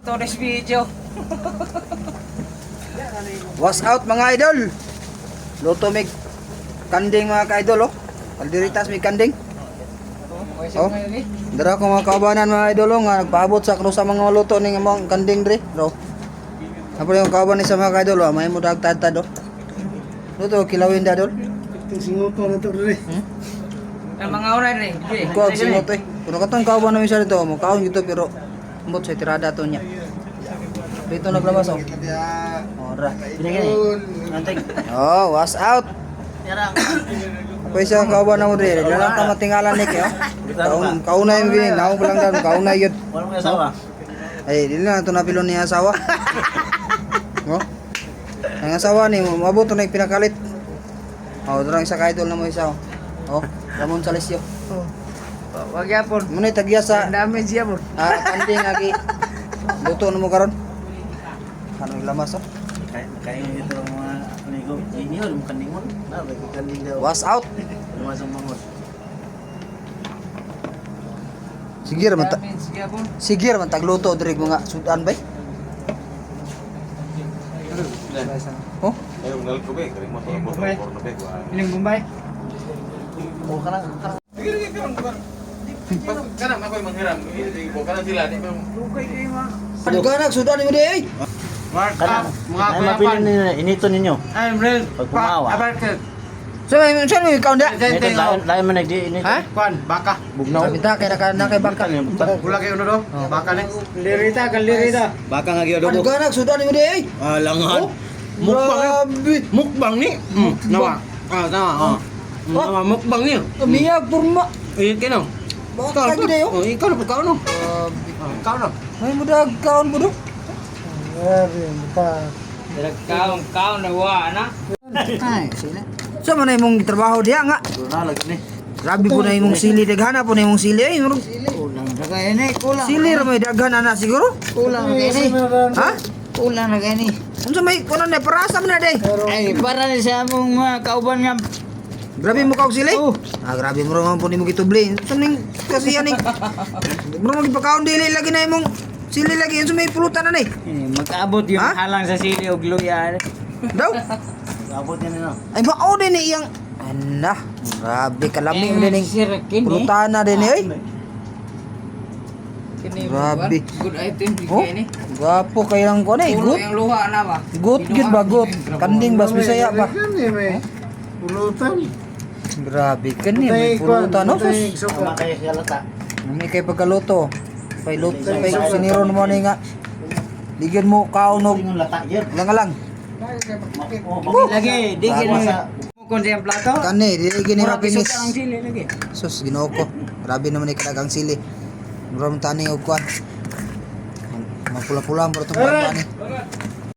Today's video. Was out mga idol. Luto mig kanding mga ka-idol oh. Kaldiritas mig kanding. Oh. Dara ko mga kaubanan mga idol oh, nga nagpaabot sa kano sa mga luto ning mga kanding dre. Bro. Apo yung kauban ni sa mga ka-idol oh, may mo dagtad-tad oh. Luto kilawin da dol. Singuto na to dre. Ang mga oray rin. Ko ang singot eh. Kuno katong kauban namin sa dito, mo kaon gito pero ambot sa tirada to niya. Dito naglabas oh. Ora. Oh, was out. Pwede sa kauban na mo dre. Dalang ka matingalan ni kayo. Kaunay mo gini, naong ko lang daw, kaunay yun. Wala mo asawa. Ay, dili na ito napilon niya asawa. No? Ang asawa ni, mabuto na yung pinakalit. Oh, durang isa ka-idol na mo isa oh. Oh, Ramon Salisio. Wag yapon. Muna tagya sa Damage yapon. kanding agi. Luto na mo karon. Kanang lamas oh. Kaya ito mga amigo. Ini mo kanding mo. Na ba kanding daw. Was out. Lumas ang mangos. Sige ra man ta. Damage yapon. Sige ra man tagluto diri mga sudan bay. Oh, Ayaw ngal ko be, kering mo to mo Bombay. to be ko. Ilang Bombay? O kana Kanang ako manghiram, hindi ko kanang sila di ba. Lugay kayo mga. pagkanak sudan mo di ay. Mark kana. up. Mga Ay mapili ninyo inito ninyo. I'm real. Pag pumawa. Abarkad. So may kaon da. Ito lain man nagdi inito. Ha? Kwan, baka. Bugnaw. Kita kay na kay bangka. Gula kayo do. Baka ni. Kalirita. Baka nga gyud do. Pagkanak sudan mo di ay. Alangan. Grabe. Mukbang ni. Nawa. Nawa. Nawa mukbang ni. Miyag turma. Eh kino. Baka gid ayo. Oh, ikaw na pagkaon no. Ikaw na. May mudag kaon mo do. Kaon na wa na. Ay, sila. So man imong trabaho diha nga. Na lagi ni. Grabe po na imong sili daghana po na imong sili ay. Kulang na kay ni, kulang. Sili ra may daghan ana siguro. Kulang na kay ni. Ha? Kulang na kay ni. Unsa may kuno na parasa man na day. Ay, para ni sa among mga kauban nga. Grabe mo kaog sili? Grabe mo naman po nimo gitubli. Unsa ning kasi yan eh. Bro magpakaon dili lagi na imong sili lagi unsa may pulutan na ni. Magkaabot yung Ha? halang sa sili og luya. Daw. Abot yan no. Ay mao din ni iyang ana. Grabe kalaming din ning pulutan na din eh. Grabe. Good item Oh, ni. gapo kay lang ko na Pulo good. yung luha na ba? Good gid ba good. Kanding bas Bisaya ba. Pulutan. Grabe kani may pulutan no. Sama kayo sa lata. May kay pagkaluto. Pay luto pay siniron mo ni nga. Digyan mo kaunog Yung lata yan. lang. Lagi, di gini. Kung sa plato. Kani dili gini Mura mapinis. pisot ang sili lagi. Sus Ginoo ko. Grabe naman ni kadagang sili. Mura man tani og kwan. Mapula-pula mo itong kwan ni.